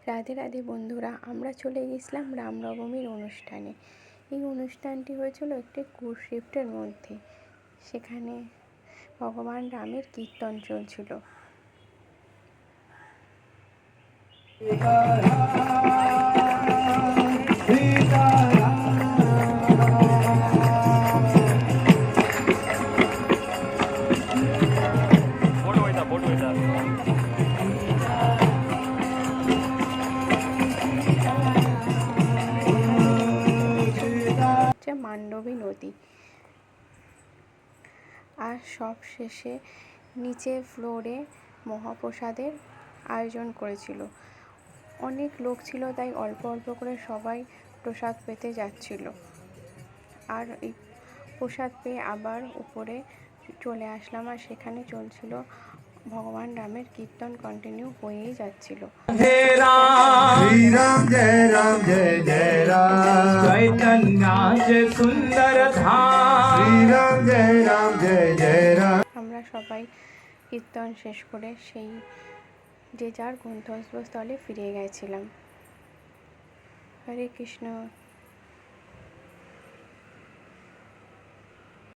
রাধে রাধে বন্ধুরা, আমরা চলে গেছিলাম রামনবমীর অনুষ্ঠানে। এই অনুষ্ঠানটি হয়েছিল একটি কুশিফটের মধ্যে। সেখানে ভগবান রামের কীর্তন চলছিল। মান্ডবী নদী। আর সব শেষে নিচে ফ্লোরে মহাপ্রসাদের আয়োজন করেছিল। অনেক লোক ছিল, তাই অল্প অল্প করে সবাই প্রসাদ পেতে যাচ্ছিল। আর এই প্রসাদ পেয়ে আবার উপরে চলে আসলাম, আর সেখানে চলছিল ভগবান রামের কীর্তন, কন্টিনিউ হয়েই যাচ্ছিল। জয় রাম জয় রাম জয় জয় রাম, চৈতন্যা যে সুন্দর ধাম, শ্রী রাম জয় রাম জয় জয় রাম। আমরা সবাই কীর্তন শেষ করে সেই যে যার গন্তব্যস্থলে ফিরে গেছিলাম। হরে কৃষ্ণ।